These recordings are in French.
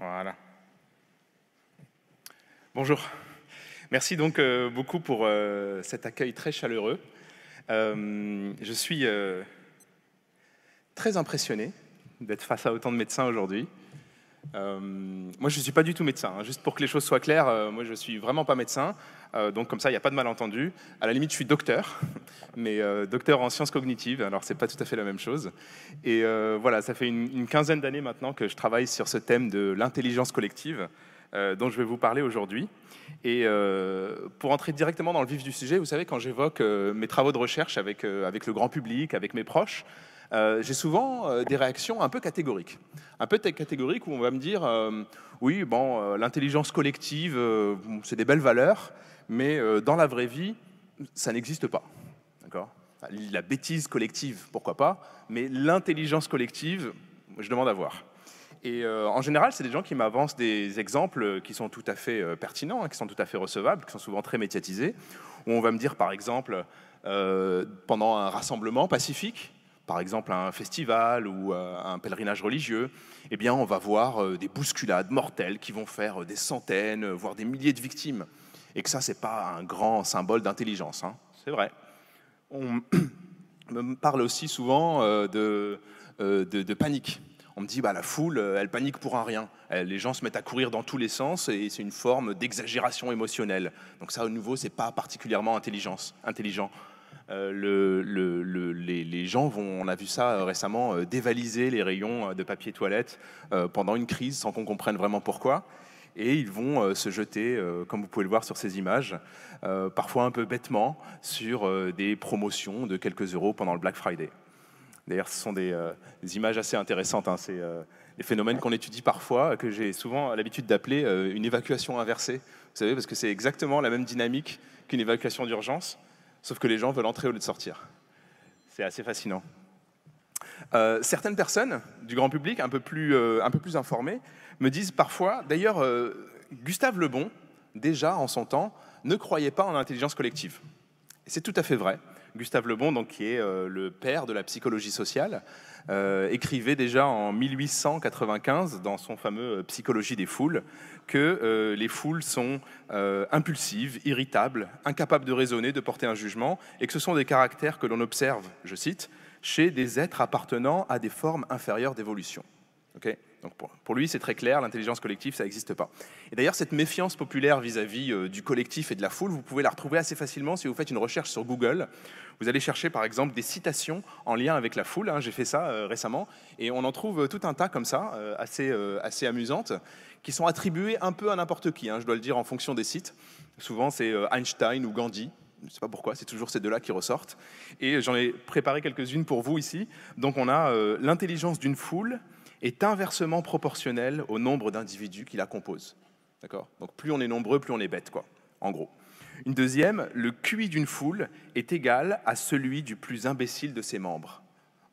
Voilà. Bonjour. Merci donc beaucoup pour cet accueil très chaleureux. Je suis très impressionné d'être face à autant de médecins aujourd'hui. Moi, je ne suis pas du tout médecin, hein. Juste pour que les choses soient claires, moi, je ne suis vraiment pas médecin. Donc, comme ça, il n'y a pas de malentendu. À la limite, je suis docteur, mais docteur en sciences cognitives. Alors, ce n'est pas tout à fait la même chose. Et voilà, ça fait une quinzaine d'années maintenant que je travaille sur ce thème de l'intelligence collective dont je vais vous parler aujourd'hui. Et pour entrer directement dans le vif du sujet, vous savez, quand j'évoque mes travaux de recherche avec le grand public, avec mes proches, j'ai souvent des réactions un peu catégoriques. Un peu catégoriques où on va me dire oui, bon, l'intelligence collective, c'est des belles valeurs, mais dans la vraie vie, ça n'existe pas. D'accord ? La bêtise collective, pourquoi pas, mais l'intelligence collective, je demande à voir. Et en général, c'est des gens qui m'avancent des exemples qui sont tout à fait pertinents, hein, qui sont tout à fait recevables, qui sont souvent très médiatisés, où on va me dire, par exemple, pendant un rassemblement pacifique, par exemple un festival ou un pèlerinage religieux, eh bien, on va voir des bousculades mortelles qui vont faire des centaines, voire des milliers de victimes. Et que ça, c'est pas un grand symbole d'intelligence, hein. C'est vrai. On me parle aussi souvent de panique. On me dit, bah, la foule, elle panique pour un rien. Les gens se mettent à courir dans tous les sens et c'est une forme d'exagération émotionnelle. Donc ça, au nouveau, c'est pas particulièrement intelligent. Les gens vont, on a vu ça récemment, dévaliser les rayons de papier toilette pendant une crise sans qu'on comprenne vraiment pourquoi. Et ils vont se jeter, comme vous pouvez le voir sur ces images, parfois un peu bêtement, sur des promotions de quelques euros pendant le Black Friday. D'ailleurs, ce sont des images assez intéressantes, hein. C'est des phénomènes qu'on étudie parfois, que j'ai souvent l'habitude d'appeler une évacuation inversée. Vous savez, parce que c'est exactement la même dynamique qu'une évacuation d'urgence, sauf que les gens veulent entrer au lieu de sortir. C'est assez fascinant. Certaines personnes du grand public, un peu plus informées, me disent parfois, d'ailleurs, Gustave Le Bon, déjà en son temps, ne croyait pas en l'intelligence collective. Et c'est tout à fait vrai. Gustave Le Bon, donc, qui est le père de la psychologie sociale, écrivait déjà en 1895, dans son fameux Psychologie des foules, que les foules sont impulsives, irritables, incapables de raisonner, de porter un jugement, et que ce sont des caractères que l'on observe, je cite, chez des êtres appartenant à des formes inférieures d'évolution. Okay ? Donc pour lui, c'est très clair, l'intelligence collective, ça n'existe pas. Et d'ailleurs, cette méfiance populaire vis-à-vis du collectif et de la foule, vous pouvez la retrouver assez facilement si vous faites une recherche sur Google. Vous allez chercher, par exemple, des citations en lien avec la foule, hein, j'ai fait ça récemment, et on en trouve tout un tas comme ça, assez amusantes, qui sont attribuées un peu à n'importe qui, hein, je dois le dire, en fonction des sites. Souvent, c'est Einstein ou Gandhi. Je ne sais pas pourquoi, c'est toujours ces deux-là qui ressortent. Et j'en ai préparé quelques-unes pour vous ici. Donc on a l'intelligence d'une foule est inversement proportionnelle au nombre d'individus qui la composent. D'accord ? Donc plus on est nombreux, plus on est bête, quoi, en gros. Une deuxième, le QI d'une foule est égal à celui du plus imbécile de ses membres.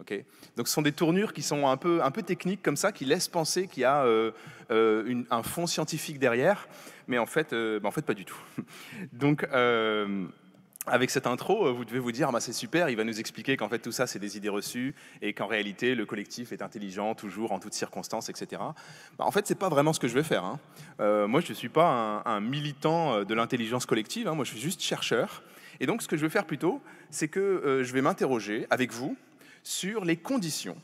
Okay ? Donc ce sont des tournures qui sont un peu techniques comme ça, qui laissent penser qu'il y a un fond scientifique derrière, mais en fait pas du tout. Donc avec cette intro, vous devez vous dire, bah, c'est super, il va nous expliquer qu'en fait tout ça c'est des idées reçues et qu'en réalité le collectif est intelligent toujours, en toutes circonstances, etc. Bah, en fait, c'est pas vraiment ce que je vais faire, hein. Moi, je suis pas un militant de l'intelligence collective, hein. Moi, je suis juste chercheur. Et donc, ce que je vais faire plutôt, c'est que je vais m'interroger avec vous sur les conditions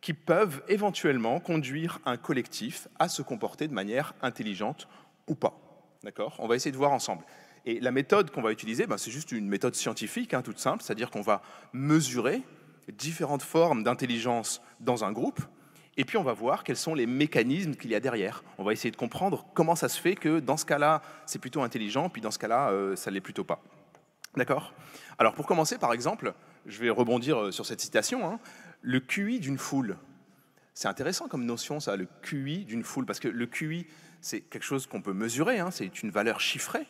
qui peuvent éventuellement conduire un collectif à se comporter de manière intelligente ou pas. D'accord ? On va essayer de voir ensemble. Et la méthode qu'on va utiliser, c'est juste une méthode scientifique, hein, toute simple, c'est-à-dire qu'on va mesurer différentes formes d'intelligence dans un groupe, et puis on va voir quels sont les mécanismes qu'il y a derrière. On va essayer de comprendre comment ça se fait que dans ce cas-là, c'est plutôt intelligent, puis dans ce cas-là, ça ne l'est plutôt pas. D'accord ? Alors pour commencer, par exemple, je vais rebondir sur cette citation, hein, le QI d'une foule. C'est intéressant comme notion, ça, le QI d'une foule, parce que le QI, c'est quelque chose qu'on peut mesurer, hein, c'est une valeur chiffrée.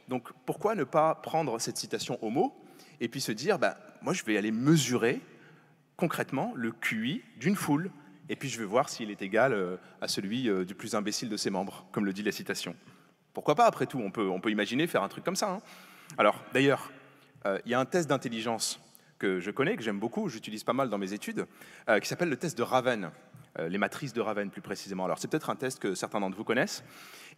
Donc pourquoi ne pas prendre cette citation au mot et puis se dire, moi je vais aller mesurer concrètement le QI d'une foule et puis je vais voir s'il est égal à celui du plus imbécile de ses membres, comme le dit la citation. Pourquoi pas, après tout, on peut imaginer faire un truc comme ça, hein. Alors d'ailleurs, il y a un test d'intelligence que je connais, que j'aime beaucoup, j'utilise pas mal dans mes études, qui s'appelle le test de Raven. les matrices de Raven plus précisément. Alors c'est peut-être un test que certains d'entre vous connaissent,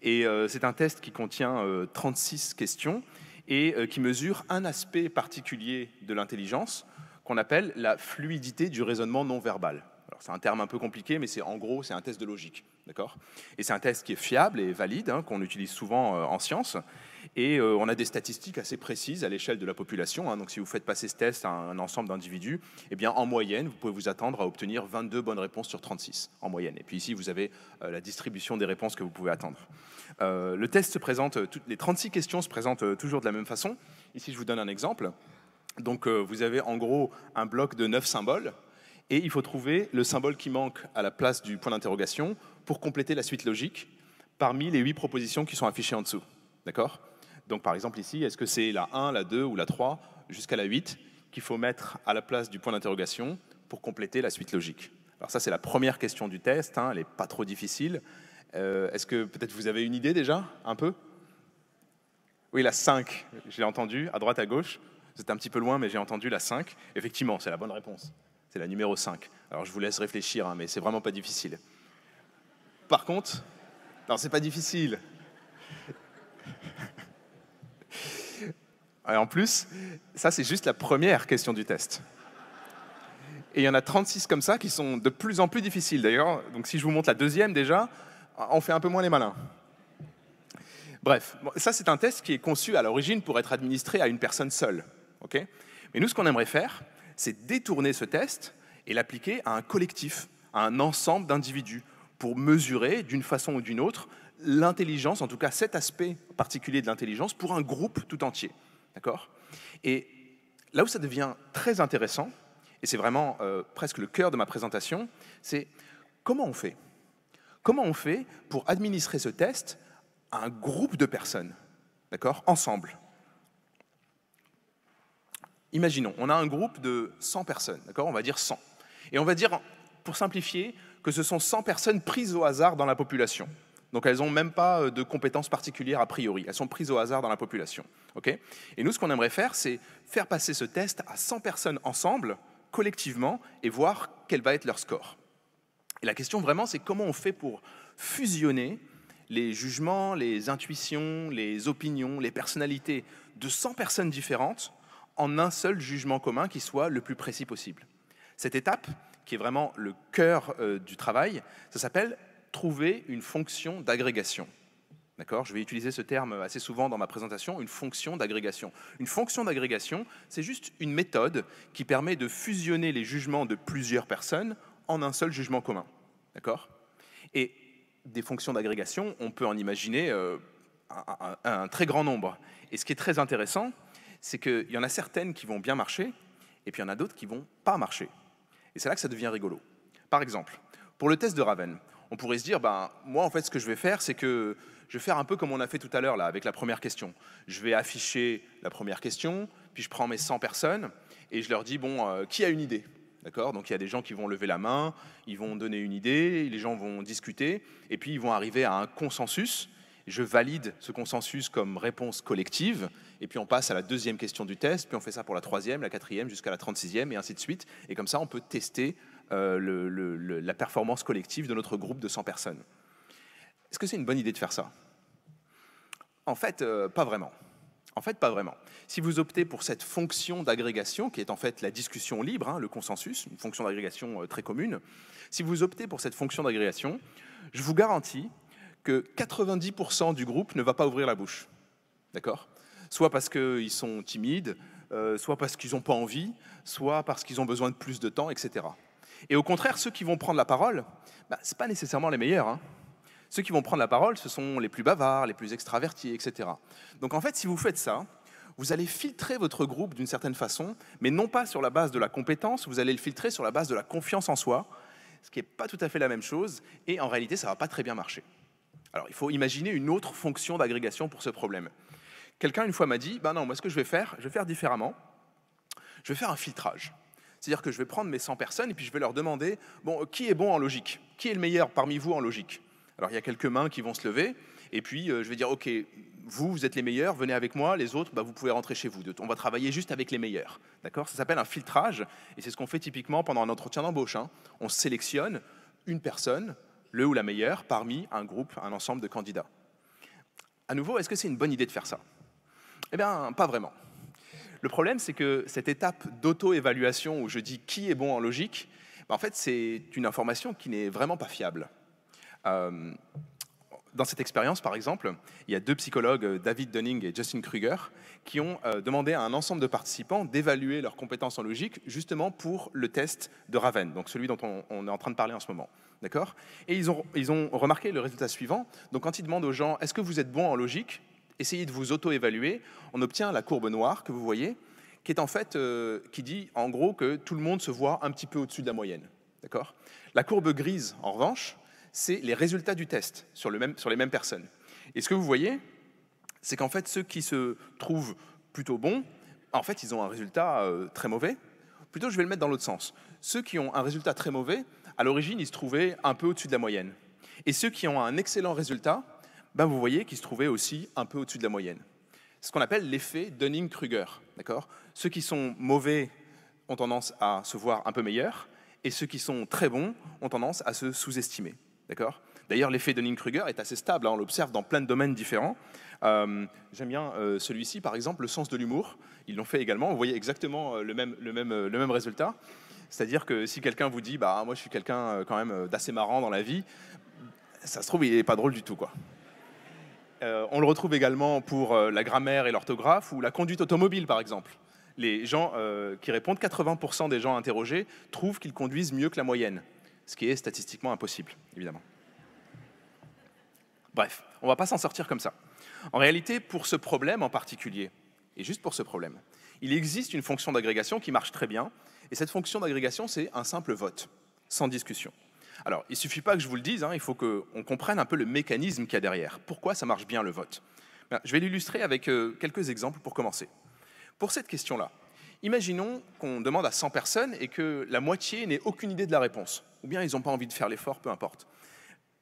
et c'est un test qui contient 36 questions et qui mesure un aspect particulier de l'intelligence qu'on appelle la fluidité du raisonnement non verbal. Alors c'est un terme un peu compliqué, mais en gros c'est un test de logique, d'accord? Et c'est un test qui est fiable et valide, hein, qu'on utilise souvent en sciences, et on a des statistiques assez précises à l'échelle de la population, hein. Donc si vous faites passer ce test à un ensemble d'individus, eh bien en moyenne vous pouvez vous attendre à obtenir 22 bonnes réponses sur 36 en moyenne. Et puis ici vous avez la distribution des réponses que vous pouvez attendre. Le test se présente, les 36 questions se présentent toujours de la même façon. Ici je vous donne un exemple. Donc vous avez en gros un bloc de 9 symboles, et il faut trouver le symbole qui manque à la place du point d'interrogation pour compléter la suite logique parmi les 8 propositions qui sont affichées en dessous. D'accord? Donc par exemple ici, est-ce que c'est la 1, la 2 ou la 3 jusqu'à la 8 qu'il faut mettre à la place du point d'interrogation pour compléter la suite logique? Alors ça c'est la première question du test, hein, elle n'est pas trop difficile. Est-ce que peut-être vous avez une idée déjà, un peu? Oui, la 5, je l'ai entendu, à droite, à gauche. Vous êtes un petit peu loin, mais j'ai entendu la 5. Effectivement, c'est la bonne réponse. C'est la numéro 5. Alors je vous laisse réfléchir, hein, mais c'est vraiment pas difficile. Par contre, non, c'est pas difficile. Et en plus, ça c'est juste la première question du test. Et il y en a 36 comme ça qui sont de plus en plus difficiles d'ailleurs. Donc si je vous montre la deuxième déjà, on fait un peu moins les malins. Bref, ça c'est un test qui est conçu à l'origine pour être administré à une personne seule. Okay? Mais nous, ce qu'on aimerait faire, c'est détourner ce test et l'appliquer à un collectif, à un ensemble d'individus, pour mesurer d'une façon ou d'une autre l'intelligence, en tout cas cet aspect particulier de l'intelligence, pour un groupe tout entier. D'accord? Et là où ça devient très intéressant, et c'est vraiment presque le cœur de ma présentation, c'est comment on fait? Comment on fait pour administrer ce test à un groupe de personnes, d'accord, ensemble? Imaginons, on a un groupe de 100 personnes, d'accord, on va dire 100. Et on va dire, pour simplifier, que ce sont 100 personnes prises au hasard dans la population. Donc elles n'ont même pas de compétences particulières a priori, elles sont prises au hasard dans la population. Okay? Et nous, ce qu'on aimerait faire, c'est faire passer ce test à 100 personnes ensemble, collectivement, et voir quel va être leur score. Et la question vraiment, c'est comment on fait pour fusionner les jugements, les intuitions, les opinions, les personnalités de 100 personnes différentes en un seul jugement commun qui soit le plus précis possible. Cette étape, qui est vraiment le cœur du travail, ça s'appelle trouver une fonction d'agrégation. D'accord ? Je vais utiliser ce terme assez souvent dans ma présentation, une fonction d'agrégation. Une fonction d'agrégation, c'est juste une méthode qui permet de fusionner les jugements de plusieurs personnes en un seul jugement commun. D'accord ? Et des fonctions d'agrégation, on peut en imaginer un très grand nombre. Et ce qui est très intéressant, c'est qu'il y en a certaines qui vont bien marcher, et puis il y en a d'autres qui ne vont pas marcher. Et c'est là que ça devient rigolo. Par exemple, pour le test de Raven, on pourrait se dire, moi en fait ce que je vais faire, c'est que je vais faire un peu comme on a fait tout à l'heure là, avec la première question. Je vais afficher la première question, puis je prends mes 100 personnes, et je leur dis, qui a une idée ? D'accord ? Donc il y a des gens qui vont lever la main, ils vont donner une idée, les gens vont discuter, et puis ils vont arriver à un consensus. Je valide ce consensus comme réponse collective, et puis on passe à la deuxième question du test, puis on fait ça pour la troisième, la quatrième, jusqu'à la 36e, et ainsi de suite. Et comme ça, on peut tester la performance collective de notre groupe de 100 personnes. Est-ce que c'est une bonne idée de faire ça ? En fait, pas vraiment. Pas vraiment. Si vous optez pour cette fonction d'agrégation, qui est en fait la discussion libre, le consensus, une fonction d'agrégation très commune, si vous optez pour cette fonction d'agrégation, je vous garantis que 90% du groupe ne va pas ouvrir la bouche. D'accord ? Soit parce qu'ils sont timides, soit parce qu'ils n'ont pas envie, soit parce qu'ils ont besoin de plus de temps, etc. Et au contraire, ceux qui vont prendre la parole, ce ne sont pas nécessairement les meilleurs. Ceux qui vont prendre la parole, ce sont les plus bavards, les plus extravertis, etc. Donc en fait, si vous faites ça, vous allez filtrer votre groupe d'une certaine façon, mais non pas sur la base de la compétence, vous allez le filtrer sur la base de la confiance en soi, ce qui n'est pas tout à fait la même chose, et en réalité, ça ne va pas très bien marcher. Alors, il faut imaginer une autre fonction d'agrégation pour ce problème. Quelqu'un, une fois, m'a dit, non, moi, ce que je vais faire différemment. Je vais faire un filtrage. C'est-à-dire que je vais prendre mes 100 personnes et puis je vais leur demander, qui est bon en logique ? Qui est le meilleur parmi vous en logique ? Alors, il y a quelques mains qui vont se lever, et puis je vais dire, OK, vous êtes les meilleurs, venez avec moi, les autres, vous pouvez rentrer chez vous. On va travailler juste avec les meilleurs. D'accord ? Ça s'appelle un filtrage, et c'est ce qu'on fait typiquement pendant un entretien d'embauche. On sélectionne une personne, le ou la meilleure, parmi un groupe, un ensemble de candidats. À nouveau, est-ce que c'est une bonne idée de faire ça? Eh bien, pas vraiment. Le problème, c'est que cette étape d'auto-évaluation où je dis qui est bon en logique, en fait, c'est une information qui n'est vraiment pas fiable. Dans cette expérience, par exemple, il y a deux psychologues, David Dunning et Justin Kruger, qui ont demandé à un ensemble de participants d'évaluer leurs compétences en logique, justement pour le test de Raven, donc celui dont on est en train de parler en ce moment. D'accord? Et ils ont remarqué le résultat suivant. Donc quand ils demandent aux gens « Est-ce que vous êtes bon en logique ?» Essayez de vous auto-évaluer. On obtient la courbe noire que vous voyez, qui est en fait, qui dit en gros que tout le monde se voit un petit peu au-dessus de la moyenne. D'accord? La courbe grise, en revanche, c'est les résultats du test sur les mêmes personnes. Et ce que vous voyez, c'est qu'en fait, ceux qui se trouvent plutôt bons, en fait, ils ont un résultat très mauvais. Plutôt, je vais le mettre dans l'autre sens. Ceux qui ont un résultat très mauvais, à l'origine, ils se trouvaient un peu au-dessus de la moyenne. Et ceux qui ont un excellent résultat, ben, vous voyez qu'ils se trouvaient aussi un peu au-dessus de la moyenne. C'est ce qu'on appelle l'effet Dunning-Kruger. Ceux qui sont mauvais ont tendance à se voir un peu meilleurs, et ceux qui sont très bons ont tendance à se sous-estimer. D'ailleurs, l'effet Dunning-Kruger est assez stable, on l'observe dans plein de domaines différents. J'aime bien celui-ci, par exemple, le sens de l'humour. Ils l'ont fait également, vous voyez exactement le même résultat. C'est-à-dire que si quelqu'un vous dit bah, « moi je suis quelqu'un quand même d'assez marrant dans la vie », ça se trouve, il n'est pas drôle du tout, quoi. On le retrouve également pour la grammaire et l'orthographe ou la conduite automobile, par exemple. Les gens qui répondent, 80% des gens interrogés trouvent qu'ils conduisent mieux que la moyenne, ce qui est statistiquement impossible, évidemment. Bref, on ne va pas s'en sortir comme ça. En réalité, pour ce problème en particulier, et juste pour ce problème, il existe une fonction d'agrégation qui marche très bien, et cette fonction d'agrégation, c'est un simple vote, sans discussion. Alors, il ne suffit pas que je vous le dise, il faut qu'on comprenne un peu le mécanisme qu'il y a derrière. Pourquoi ça marche bien le vote? Je vais l'illustrer avec quelques exemples pour commencer. Pour cette question-là, imaginons qu'on demande à 100 personnes et que la moitié n'ait aucune idée de la réponse, ou bien ils n'ont pas envie de faire l'effort, peu importe.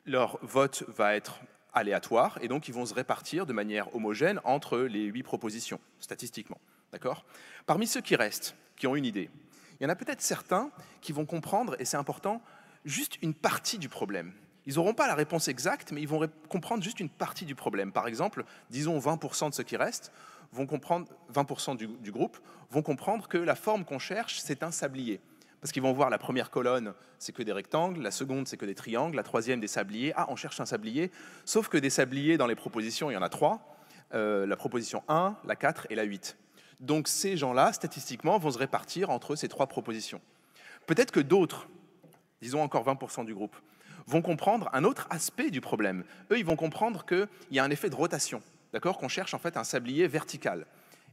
Leur vote va être aléatoire, et donc ils vont se répartir de manière homogène entre les 8 propositions, statistiquement. D'accord? Parmi ceux qui restent, qui ont une idée, il y en a peut-être certains qui vont comprendre, et c'est important, juste une partie du problème. Ils n'auront pas la réponse exacte, mais ils vont comprendre juste une partie du problème. Par exemple, disons 20% de ceux qui restent vont comprendre, 20% du groupe vont comprendre que la forme qu'on cherche, c'est un sablier. Parce qu'ils vont voir la première colonne, c'est que des rectangles, la seconde, c'est que des triangles, la troisième, des sabliers. Ah, on cherche un sablier, sauf que des sabliers dans les propositions, il y en a 3, la proposition 1, la 4 et la 8. Donc ces gens-là, statistiquement, vont se répartir entre ces 3 propositions. Peut-être que d'autres, disons encore 20% du groupe, vont comprendre un autre aspect du problème. Eux, ils vont comprendre qu'il y a un effet de rotation, d'accord, qu'on cherche en fait un sablier vertical.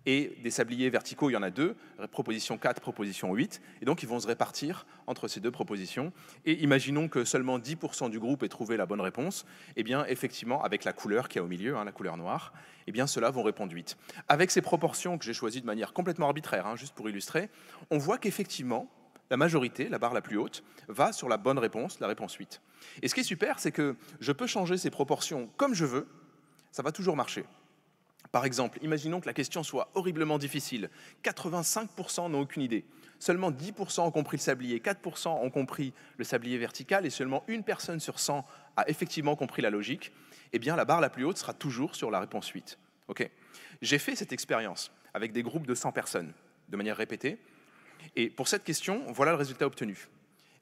Et des sabliers verticaux, il y en a 2, proposition 4, proposition 8, et donc ils vont se répartir entre ces 2 propositions. Et imaginons que seulement 10% du groupe ait trouvé la bonne réponse, et bien effectivement, avec la couleur qui est au milieu, la couleur noire, et bien ceux-là vont répondre 8. Avec ces proportions que j'ai choisies de manière complètement arbitraire, juste pour illustrer, on voit qu'effectivement, la majorité, la barre la plus haute, va sur la bonne réponse, la réponse 8. Et ce qui est super, c'est que je peux changer ces proportions comme je veux, ça va toujours marcher. Par exemple, imaginons que la question soit horriblement difficile. 85% n'ont aucune idée. Seulement 10% ont compris le sablier, 4% ont compris le sablier vertical et seulement une personne sur 100 a effectivement compris la logique. Eh bien, la barre la plus haute sera toujours sur la réponse 8. Okay. J'ai fait cette expérience avec des groupes de 100 personnes, de manière répétée. Et pour cette question, voilà le résultat obtenu.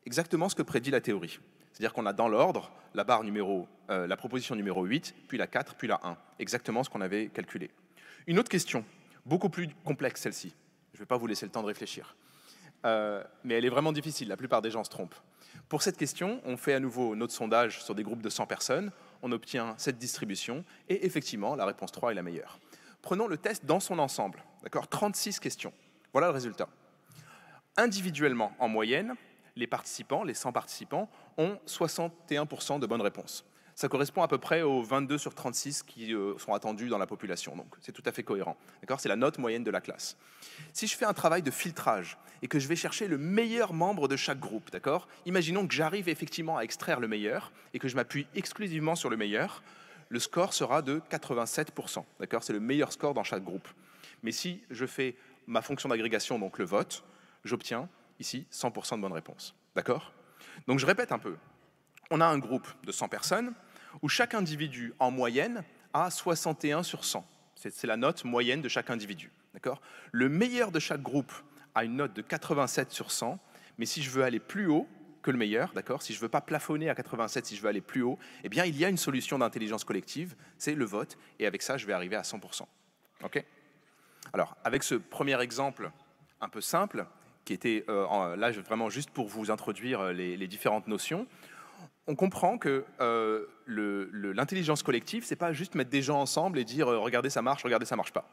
Exactement ce que prédit la théorie. C'est-à-dire qu'on a dans l'ordre la proposition numéro 8, puis la 4, puis la 1. Exactement ce qu'on avait calculé. Une autre question, beaucoup plus complexe celle-ci. Je ne vais pas vous laisser le temps de réfléchir. Mais elle est vraiment difficile, la plupart des gens se trompent. Pour cette question, on fait à nouveau notre sondage sur des groupes de 100 personnes, on obtient cette distribution, et effectivement, la réponse 3 est la meilleure. Prenons le test dans son ensemble. 36 questions. Voilà le résultat. Individuellement, en moyenne, les 100 participants, ont 61% de bonnes réponses. Ça correspond à peu près aux 22 sur 36 qui sont attendus dans la population. Donc c'est tout à fait cohérent. C'est la note moyenne de la classe. Si je fais un travail de filtrage et que je vais chercher le meilleur membre de chaque groupe, imaginons que j'arrive effectivement à extraire le meilleur et que je m'appuie exclusivement sur le meilleur, le score sera de 87%. C'est le meilleur score dans chaque groupe. Mais si je fais ma fonction d'agrégation, donc le vote, j'obtiens ici 100% de bonnes réponses. D'accord? Donc je répète un peu. On a un groupe de 100 personnes où chaque individu, en moyenne, a 61 sur 100. C'est la note moyenne de chaque individu. Le meilleur de chaque groupe a une note de 87 sur 100, mais si je veux aller plus haut que le meilleur, si je ne veux pas plafonner à 87, si je veux aller plus haut, eh bien, il y a une solution d'intelligence collective, c'est le vote, et avec ça, je vais arriver à 100%. Alors, avec ce premier exemple un peu simple, qui était là vraiment juste pour vous introduire les différentes notions, on comprend que l'intelligence collective, c'est pas juste mettre des gens ensemble et dire regardez ça marche pas.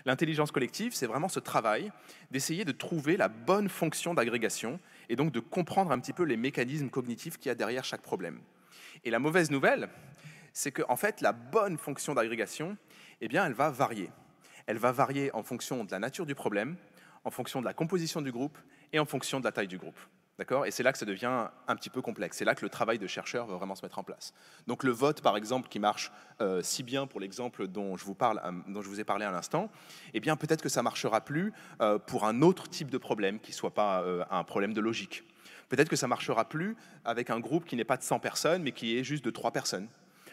L'intelligence collective, c'est vraiment ce travail d'essayer de trouver la bonne fonction d'agrégation et donc de comprendre un petit peu les mécanismes cognitifs qu'il y a derrière chaque problème. Et la mauvaise nouvelle, c'est qu'en fait, la bonne fonction d'agrégation, eh bien, elle va varier. Elle va varier en fonction de la nature du problème, en fonction de la composition du groupe et en fonction de la taille du groupe. Et c'est là que ça devient un petit peu complexe. C'est là que le travail de chercheur va vraiment se mettre en place. Donc le vote, par exemple, qui marche si bien pour l'exemple dont je vous ai parlé à l'instant, eh bien peut-être que ça ne marchera plus pour un autre type de problème qui ne soit pas un problème de logique. Peut-être que ça ne marchera plus avec un groupe qui n'est pas de 100 personnes, mais qui est juste de 3 personnes.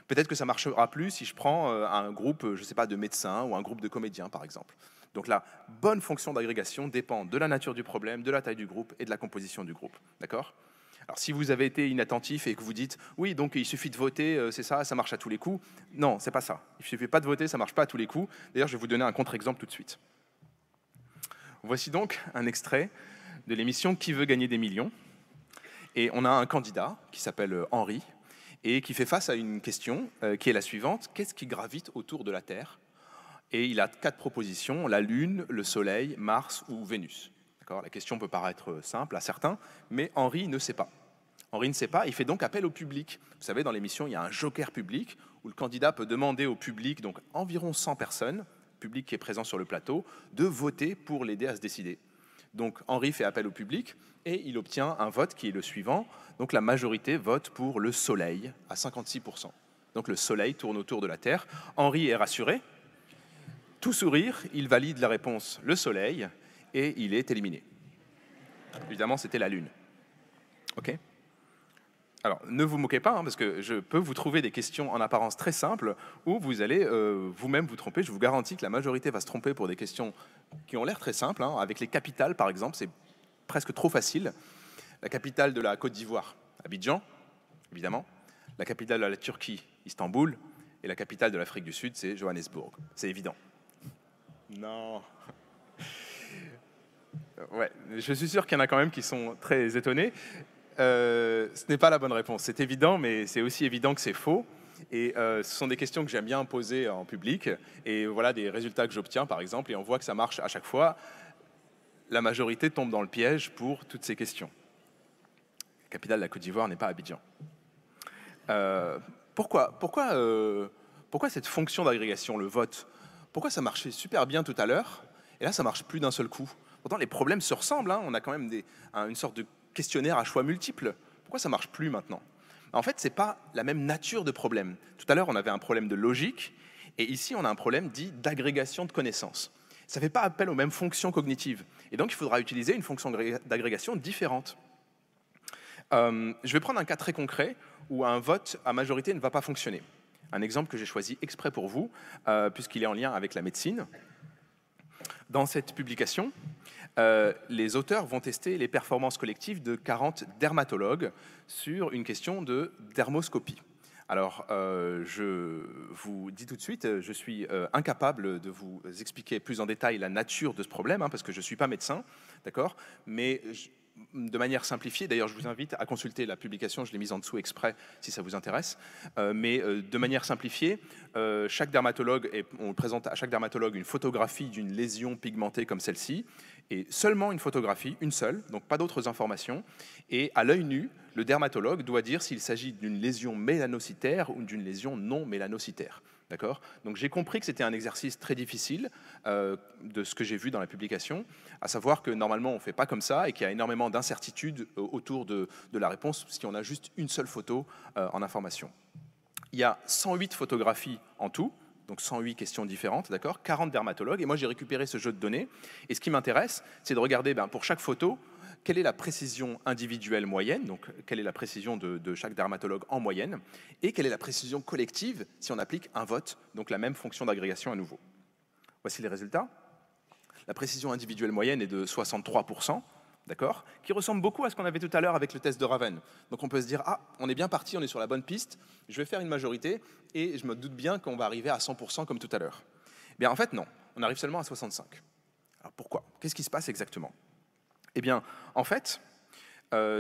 Peut-être que ça ne marchera plus si je prends un groupe, je ne sais pas, de médecins ou un groupe de comédiens, par exemple. Donc la bonne fonction d'agrégation dépend de la nature du problème, de la taille du groupe et de la composition du groupe. D'accord ? Alors si vous avez été inattentif et que vous dites « oui, donc il suffit de voter, c'est ça, ça marche à tous les coups », non, c'est pas ça. Il ne suffit pas de voter, ça ne marche pas à tous les coups. D'ailleurs, je vais vous donner un contre-exemple tout de suite. Voici donc un extrait de l'émission « Qui veut gagner des millions ?» Et on a un candidat qui s'appelle Henri et qui fait face à une question qui est la suivante. Qu'est-ce qui gravite autour de la Terre ? Et il a 4 propositions, la Lune, le Soleil, Mars ou Vénus. La question peut paraître simple à certains, mais Henri ne sait pas. Henri ne sait pas, il fait donc appel au public. Vous savez, dans l'émission, il y a un joker public, où le candidat peut demander au public, donc environ 100 personnes, public qui est présent sur le plateau, de voter pour l'aider à se décider. Donc Henri fait appel au public, et il obtient un vote qui est le suivant. Donc la majorité vote pour le Soleil, à 56%. Donc le Soleil tourne autour de la Terre. Henri est rassuré. Tout sourire, il valide la réponse le Soleil et il est éliminé. Évidemment, c'était la Lune. OK ? Alors, ne vous moquez pas, parce que je peux vous trouver des questions en apparence très simples où vous allez vous-même vous tromper. Je vous garantis que la majorité va se tromper pour des questions qui ont l'air très simples. Avec les capitales, par exemple, c'est presque trop facile. La capitale de la Côte d'Ivoire, Abidjan, évidemment. La capitale de la Turquie, Istanbul. Et la capitale de l'Afrique du Sud, c'est Johannesburg. C'est évident. Non. Ouais, je suis sûr qu'il y en a quand même qui sont très étonnés. Ce n'est pas la bonne réponse. C'est évident, mais c'est aussi évident que c'est faux. Et ce sont des questions que j'aime bien poser en public. Et voilà des résultats que j'obtiens, par exemple, et on voit que ça marche à chaque fois. La majorité tombe dans le piège pour toutes ces questions. La capitale de la Côte d'Ivoire n'est pas Abidjan. Pourquoi cette fonction d'agrégation, le vote ? Pourquoi ça marchait super bien tout à l'heure, et là ça marche plus d'un seul coup ? Pourtant les problèmes se ressemblent, on a quand même une sorte de questionnaire à choix multiples. Pourquoi ça marche plus maintenant ? En fait, c'est pas la même nature de problème. Tout à l'heure, on avait un problème de logique, et ici, on a un problème dit d'agrégation de connaissances. Ça ne fait pas appel aux mêmes fonctions cognitives, et donc il faudra utiliser une fonction d'agrégation différente. Je vais prendre un cas très concret où un vote à majorité ne va pas fonctionner. Un exemple que j'ai choisi exprès pour vous, puisqu'il est en lien avec la médecine. Dans cette publication, les auteurs vont tester les performances collectives de 40 dermatologues sur une question de dermoscopie. Alors, je vous dis tout de suite, je suis incapable de vous expliquer plus en détail la nature de ce problème, parce que je ne suis pas médecin, d'accord ? Mais de manière simplifiée, d'ailleurs je vous invite à consulter la publication, je l'ai mise en dessous exprès si ça vous intéresse, mais de manière simplifiée, on présente à chaque dermatologue une photographie d'une lésion pigmentée comme celle-ci, et seulement une photographie, une seule, donc pas d'autres informations, et à l'œil nu, le dermatologue doit dire s'il s'agit d'une lésion mélanocytaire ou d'une lésion non mélanocytaire. D'accord ? Donc j'ai compris que c'était un exercice très difficile de ce que j'ai vu dans la publication, à savoir que normalement on ne fait pas comme ça et qu'il y a énormément d'incertitudes autour de la réponse si on a juste une seule photo en information. Il y a 108 photographies en tout, donc 108 questions différentes, d'accord ? 40 dermatologues, et moi j'ai récupéré ce jeu de données, et ce qui m'intéresse, c'est de regarder pour chaque photo quelle est la précision individuelle moyenne, donc quelle est la précision de chaque dermatologue en moyenne, et quelle est la précision collective si on applique un vote, donc la même fonction d'agrégation à nouveau. Voici les résultats. La précision individuelle moyenne est de 63%, d'accord, qui ressemble beaucoup à ce qu'on avait tout à l'heure avec le test de Raven. Donc on peut se dire, ah, on est bien parti, on est sur la bonne piste, je vais faire une majorité, et je me doute bien qu'on va arriver à 100% comme tout à l'heure. Bien en fait, non, on arrive seulement à 65%. Alors pourquoi? Qu'est-ce qui se passe exactement? Eh bien, en fait,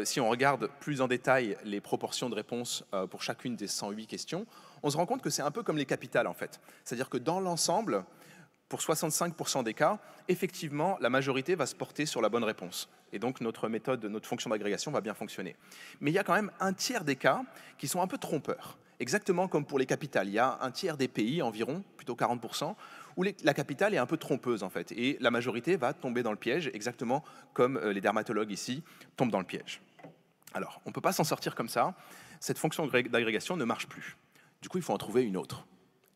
si on regarde plus en détail les proportions de réponses pour chacune des 108 questions, on se rend compte que c'est un peu comme les capitales, en fait. C'est-à-dire que dans l'ensemble, pour 65% des cas, effectivement, la majorité va se porter sur la bonne réponse. Et donc, notre méthode, notre fonction d'agrégation va bien fonctionner. Mais il y a quand même un tiers des cas qui sont un peu trompeurs. Exactement comme pour les capitales. Il y a un tiers des pays, environ, plutôt 40%, où la capitale est un peu trompeuse, en fait. Et la majorité va tomber dans le piège, exactement comme les dermatologues ici tombent dans le piège. Alors, on ne peut pas s'en sortir comme ça. Cette fonction d'agrégation ne marche plus. Du coup, il faut en trouver une autre.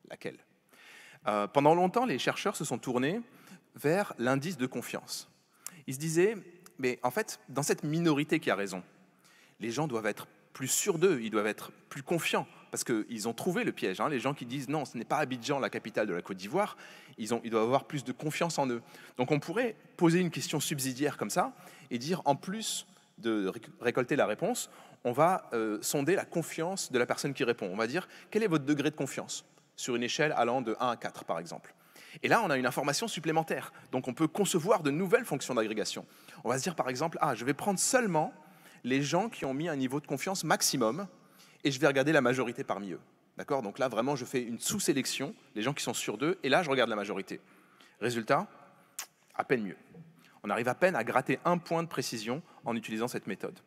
Laquelle? Pendant longtemps, les chercheurs se sont tournés vers l'indice de confiance. Ils se disaient, mais en fait, dans cette minorité qui a raison, les gens doivent être plus sûrs d'eux, ils doivent être plus confiants, parce qu'ils ont trouvé le piège. Hein. Les gens qui disent non, ce n'est pas Abidjan, la capitale de la Côte d'Ivoire, ils doivent avoir plus de confiance en eux. Donc on pourrait poser une question subsidiaire comme ça, et dire, en plus de récolter la réponse, on va sonder la confiance de la personne qui répond. On va dire, quel est votre degré de confiance sur une échelle allant de 1 à 4, par exemple. Et là, on a une information supplémentaire. Donc, on peut concevoir de nouvelles fonctions d'agrégation. On va se dire, par exemple, je vais prendre seulement les gens qui ont mis un niveau de confiance maximum et je vais regarder la majorité parmi eux. D'accord? Donc là, vraiment, je fais une sous-sélection, les gens qui sont sûrs d'eux, et là, je regarde la majorité. Résultat, à peine mieux. On arrive à peine à gratter 1 point de précision en utilisant cette méthode.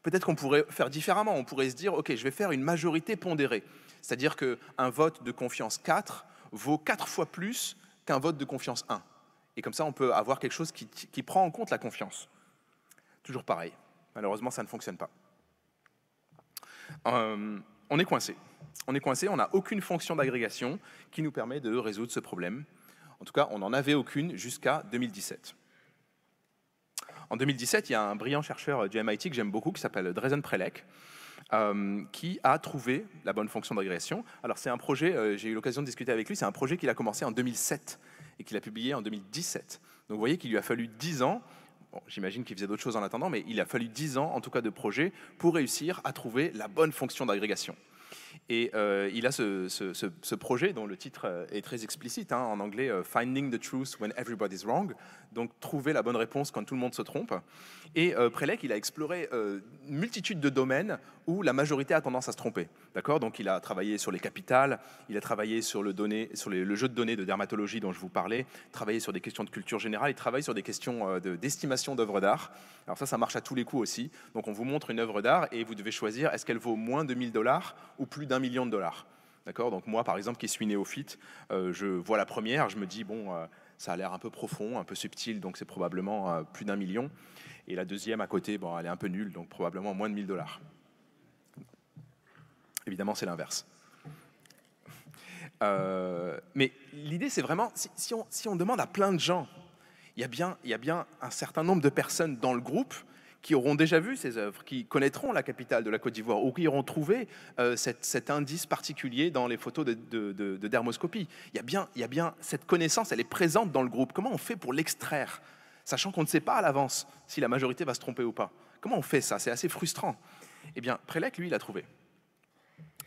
Peut-être qu'on pourrait faire différemment. On pourrait se dire, OK, je vais faire une majorité pondérée. C'est-à-dire qu'un vote de confiance 4 vaut 4 fois plus qu'un vote de confiance 1. Et comme ça, on peut avoir quelque chose qui prend en compte la confiance. Toujours pareil. Malheureusement, ça ne fonctionne pas. On est coincé. On est coincé, on n'a aucune fonction d'agrégation qui nous permet de résoudre ce problème. En tout cas, on n'en avait aucune jusqu'à 2017. En 2017, il y a un brillant chercheur du MIT que j'aime beaucoup, qui s'appelle Drezen Prelec, qui a trouvé la bonne fonction d'agrégation. Alors c'est un projet, j'ai eu l'occasion de discuter avec lui, c'est un projet qu'il a commencé en 2007 et qu'il a publié en 2017. Donc vous voyez qu'il lui a fallu 10 ans, bon, j'imagine qu'il faisait d'autres choses en attendant, mais il a fallu 10 ans en tout cas de projet pour réussir à trouver la bonne fonction d'agrégation. Et il a ce projet dont le titre est très explicite, hein, en anglais, Finding the Truth When Everybody's Wrong, donc trouver la bonne réponse quand tout le monde se trompe. Et Prelec, il a exploré une multitude de domaines où la majorité a tendance à se tromper. D'accord? Donc il a travaillé sur les capitales, il a travaillé sur le jeu de données de dermatologie dont je vous parlais, travaillé sur des questions de culture générale, il travaille sur des questions d'estimation d'œuvres d'art. Alors ça marche à tous les coups aussi. Donc on vous montre une œuvre d'art et vous devez choisir est-ce qu'elle vaut moins de 1 000 $ ou plus d'1 million de dollars. D'accord? Donc moi, par exemple, qui suis néophyte, je vois la première, je me dis, bon, ça a l'air un peu profond, un peu subtil, donc c'est probablement plus d'1 million. Et la deuxième à côté, bon, elle est un peu nulle, donc probablement moins de 1 000 $. Évidemment, c'est l'inverse. Mais l'idée, c'est vraiment, si on demande à plein de gens, il y a bien un certain nombre de personnes dans le groupe qui auront déjà vu ces œuvres, qui connaîtront la capitale de la Côte d'Ivoire ou qui auront trouvé cet indice particulier dans les photos de dermoscopie. Il y a bien cette connaissance, elle est présente dans le groupe. Comment on fait pour l'extraire, sachant qu'on ne sait pas à l'avance si la majorité va se tromper ou pas? Comment on fait ça? C'est assez frustrant. Eh bien, Prelec, lui, il a trouvé.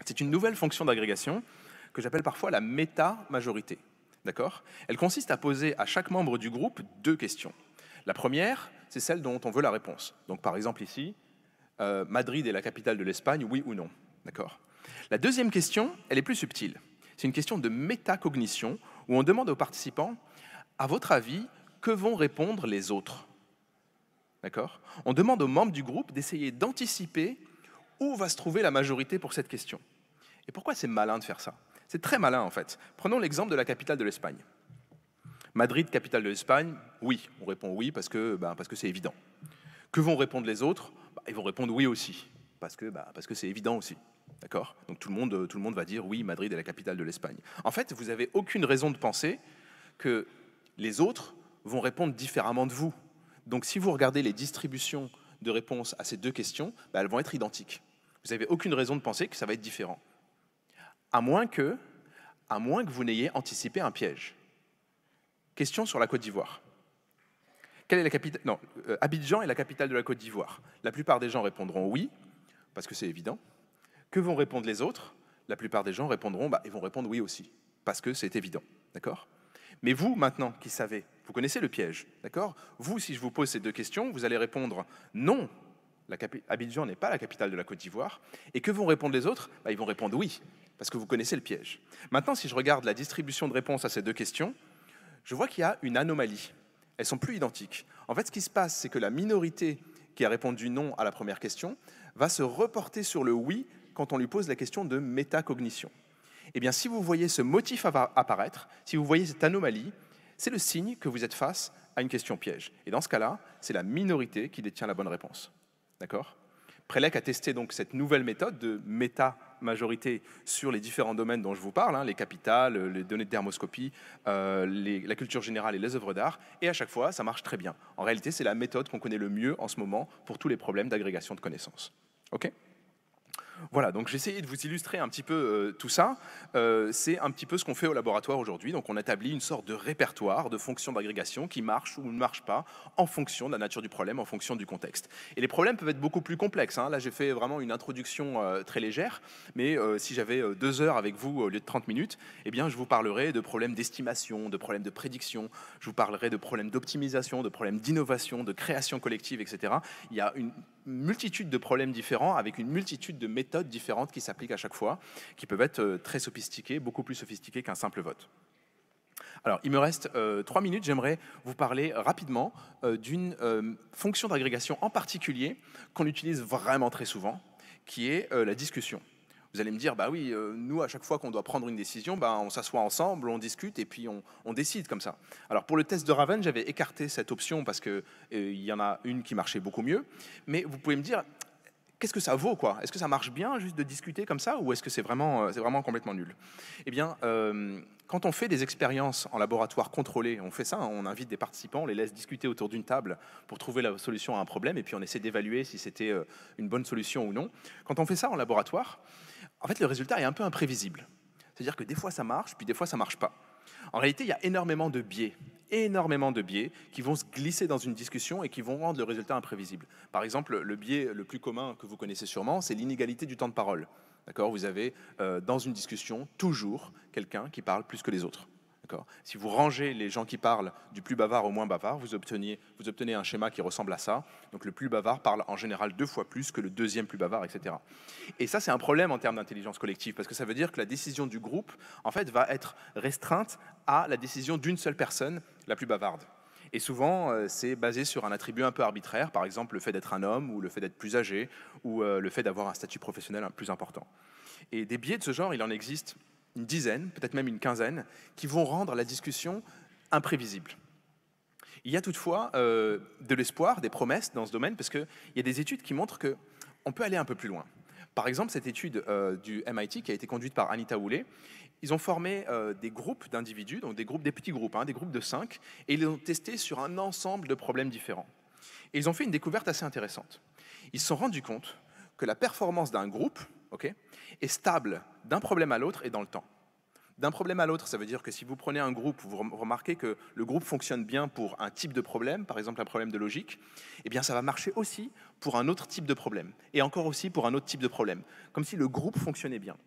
C'est une nouvelle fonction d'agrégation que j'appelle parfois la méta-majorité. D'accord? Elle consiste à poser à chaque membre du groupe 2 questions. La première, c'est celle dont on veut la réponse. Donc par exemple ici, Madrid est la capitale de l'Espagne, oui ou non. D'accord? La deuxième question, elle est plus subtile. C'est une question de métacognition où on demande aux participants, à votre avis, que vont répondre les autres? D'accord? On demande aux membres du groupe d'essayer d'anticiper où va se trouver la majorité pour cette question. Et pourquoi c'est malin de faire ça? C'est très malin en fait. Prenons l'exemple de la capitale de l'Espagne. Madrid, capitale de l'Espagne, oui. On répond oui parce que c'est évident. Que vont répondre les autres? Ils vont répondre oui aussi, parce que c'est évident aussi. D'accord? Donc tout le monde va dire oui, Madrid est la capitale de l'Espagne. En fait, vous n'avez aucune raison de penser que les autres vont répondre différemment de vous. Donc si vous regardez les distributions de réponses à ces deux questions, elles vont être identiques. Vous n'avez aucune raison de penser que ça va être différent. À moins que vous n'ayez anticipé un piège. Question sur la Côte d'Ivoire. Quelle est la capitale? Non, Abidjan est la capitale de la Côte d'Ivoire. La plupart des gens répondront oui, parce que c'est évident. Que vont répondre les autres? La plupart des gens répondront, ils vont répondre oui aussi, parce que c'est évident, d'accord? Mais vous, maintenant, qui savez, vous connaissez le piège, d'accord? Vous, si je vous pose ces deux questions, vous allez répondre non, Abidjan n'est pas la capitale de la Côte d'Ivoire. Et que vont répondre les autres? Ils vont répondre oui, parce que vous connaissez le piège. Maintenant, si je regarde la distribution de réponses à ces deux questions, je vois qu'il y a une anomalie. Elles sont plus identiques. En fait, ce qui se passe, c'est que la minorité qui a répondu non à la première question va se reporter sur le oui quand on lui pose la question de métacognition. Eh bien, si vous voyez ce motif apparaître, si vous voyez cette anomalie, c'est le signe que vous êtes face à une question piège. Et dans ce cas-là, c'est la minorité qui détient la bonne réponse. D'accord? Prelec a testé donc cette nouvelle méthode de méta-majorité sur les différents domaines dont je vous parle, les capitales, les données de thermoscopie, la culture générale et les œuvres d'art, et à chaque fois, ça marche très bien. En réalité, c'est la méthode qu'on connaît le mieux en ce moment pour tous les problèmes d'agrégation de connaissances. OK ? Voilà, donc j'ai essayé de vous illustrer un petit peu tout ça. C'est un petit peu ce qu'on fait au laboratoire aujourd'hui. Donc on établit une sorte de répertoire de fonctions d'agrégation qui marchent ou ne marchent pas en fonction de la nature du problème, en fonction du contexte. Et les problèmes peuvent être beaucoup plus complexes. Là, j'ai fait vraiment une introduction très légère, mais si j'avais 2 heures avec vous au lieu de 30 minutes, eh bien, je vous parlerai de problèmes d'estimation, de problèmes de prédiction, je vous parlerai de problèmes d'optimisation, de problèmes d'innovation, de création collective, etc. Il y a une multitude de problèmes différents avec une multitude de méthodes différentes qui s'appliquent à chaque fois, qui peuvent être très sophistiquées, beaucoup plus sophistiquées qu'un simple vote. Alors, il me reste 3 minutes, j'aimerais vous parler rapidement d'une fonction d'agrégation en particulier qu'on utilise vraiment très souvent, qui est la discussion. Vous allez me dire, oui, nous, à chaque fois qu'on doit prendre une décision, on s'assoit ensemble, on discute et puis on décide comme ça. Alors, pour le test de Raven, j'avais écarté cette option parce qu'il y en a une qui marchait beaucoup mieux. Mais vous pouvez me dire, qu'est-ce que ça vaut, quoi? Est-ce que ça marche bien juste de discuter comme ça ou est-ce que c'est vraiment complètement nul? Eh bien, quand on fait des expériences en laboratoire contrôlé, on fait ça, on invite des participants, on les laisse discuter autour d'une table pour trouver la solution à un problème et puis on essaie d'évaluer si c'était une bonne solution ou non. Quand on fait ça en laboratoire, en fait, le résultat est un peu imprévisible. C'est-à-dire que des fois ça marche, puis des fois ça marche pas. En réalité, il y a énormément de biais qui vont se glisser dans une discussion et qui vont rendre le résultat imprévisible. Par exemple, le biais le plus commun que vous connaissez sûrement, c'est l'inégalité du temps de parole. D'accord ? Vous avez dans une discussion toujours quelqu'un qui parle plus que les autres. Si vous rangez les gens qui parlent du plus bavard au moins bavard, vous obtenez un schéma qui ressemble à ça. Donc le plus bavard parle en général 2 fois plus que le deuxième plus bavard, etc. Et ça, c'est un problème en termes d'intelligence collective, parce que ça veut dire que la décision du groupe, en fait, va être restreinte à la décision d'une seule personne, la plus bavarde. Et souvent, c'est basé sur un attribut un peu arbitraire, par exemple le fait d'être un homme, ou le fait d'être plus âgé, ou le fait d'avoir un statut professionnel plus important. Et des biais de ce genre, il en existe une dizaine, peut-être même une quinzaine, qui vont rendre la discussion imprévisible. Il y a toutefois de l'espoir, des promesses dans ce domaine, parce qu'il y a des études qui montrent qu'on peut aller un peu plus loin. Par exemple, cette étude du MIT qui a été conduite par Anita Woolley, ils ont formé des groupes d'individus, donc des petits groupes, des groupes de 5, et ils les ont testés sur un ensemble de problèmes différents. Et ils ont fait une découverte assez intéressante. Ils se sont rendus compte que la performance d'un groupe est stable d'un problème à l'autre et dans le temps. D'un problème à l'autre, ça veut dire que si vous prenez un groupe, vous remarquez que le groupe fonctionne bien pour un type de problème, par exemple un problème de logique, eh bien ça va marcher aussi pour un autre type de problème, et encore aussi pour un autre type de problème, comme si le groupe fonctionnait bien.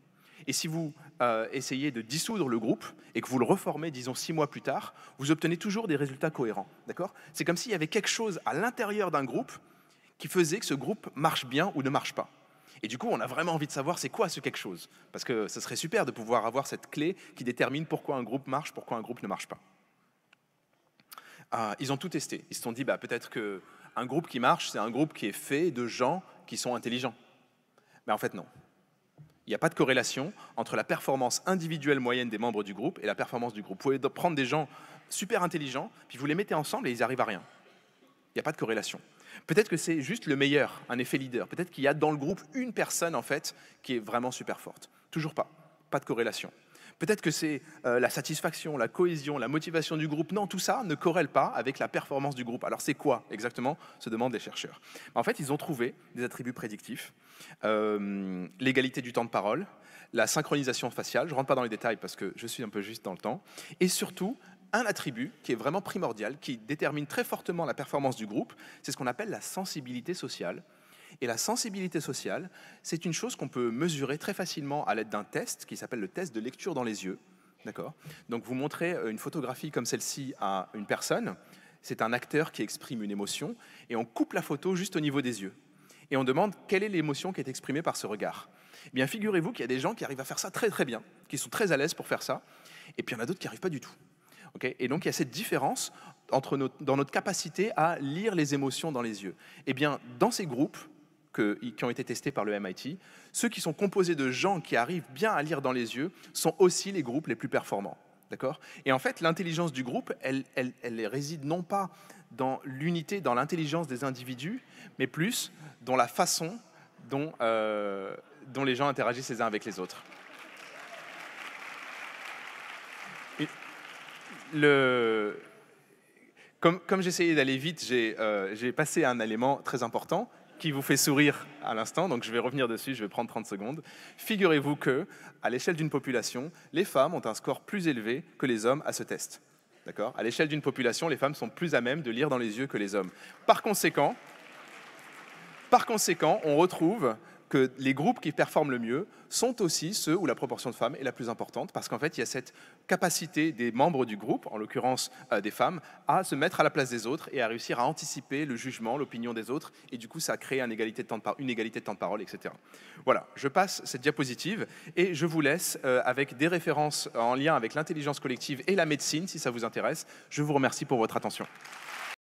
Et si vous essayez de dissoudre le groupe et que vous le reformez, disons 6 mois plus tard, vous obtenez toujours des résultats cohérents. D'accord ? C'est comme s'il y avait quelque chose à l'intérieur d'un groupe qui faisait que ce groupe marche bien ou ne marche pas. Et du coup, on a vraiment envie de savoir c'est quoi ce quelque chose. Parce que ce serait super de pouvoir avoir cette clé qui détermine pourquoi un groupe marche, pourquoi un groupe ne marche pas. Ils ont tout testé. Ils se sont dit, peut-être qu'un groupe qui marche, c'est un groupe qui est fait de gens qui sont intelligents. Mais en fait, non. Il n'y a pas de corrélation entre la performance individuelle moyenne des membres du groupe et la performance du groupe. Vous pouvez prendre des gens super intelligents, puis vous les mettez ensemble et ils n'arrivent à rien. Il n'y a pas de corrélation. Peut-être que c'est juste le meilleur, un effet leader. Peut-être qu'il y a dans le groupe une personne, en fait, qui est vraiment super forte. Toujours pas. Pas de corrélation. Peut-être que c'est la satisfaction, la cohésion, la motivation du groupe. Non, tout ça ne corrèle pas avec la performance du groupe. Alors c'est quoi exactement, se demandent les chercheurs. En fait, ils ont trouvé des attributs prédictifs, l'égalité du temps de parole, la synchronisation faciale, je ne rentre pas dans les détails parce que je suis un peu juste dans le temps, et surtout un attribut qui est vraiment primordial, qui détermine très fortement la performance du groupe, c'est ce qu'on appelle la sensibilité sociale. Et la sensibilité sociale, c'est une chose qu'on peut mesurer très facilement à l'aide d'un test qui s'appelle le test de lecture dans les yeux. D'accord ? Donc vous montrez une photographie comme celle-ci à une personne, c'est un acteur qui exprime une émotion, et on coupe la photo juste au niveau des yeux. Et on demande quelle est l'émotion qui est exprimée par ce regard. Eh bien, figurez-vous qu'il y a des gens qui arrivent à faire ça très très bien, qui sont très à l'aise pour faire ça, et puis il y en a d'autres qui n'y arrivent pas du tout. Okay ? Et donc il y a cette différence dans notre capacité à lire les émotions dans les yeux. Eh bien, dans ces groupes, qui ont été testés par le MIT, ceux qui sont composés de gens qui arrivent bien à lire dans les yeux sont aussi les groupes les plus performants. D'accord ? Et en fait, l'intelligence du groupe, elle réside non pas dans l'unité, dans l'intelligence des individus, mais plus dans la façon dont les gens interagissent les uns avec les autres. Comme j'essayais d'aller vite, j'ai passé un élément très important qui vous fait sourire à l'instant, donc je vais revenir dessus, je vais prendre 30 secondes. Figurez-vous que, à l'échelle d'une population, les femmes ont un score plus élevé que les hommes à ce test. D'accord ? À l'échelle d'une population, les femmes sont plus à même de lire dans les yeux que les hommes. Par conséquent, on retrouve que les groupes qui performent le mieux sont aussi ceux où la proportion de femmes est la plus importante, parce qu'en fait, il y a cette capacité des membres du groupe, en l'occurrence des femmes, à se mettre à la place des autres et à réussir à anticiper le jugement, l'opinion des autres, et du coup, ça crée une égalité de temps de parole, etc. Voilà, je passe cette diapositive, et je vous laisse avec des références en lien avec l'intelligence collective et la médecine, si ça vous intéresse. Je vous remercie pour votre attention.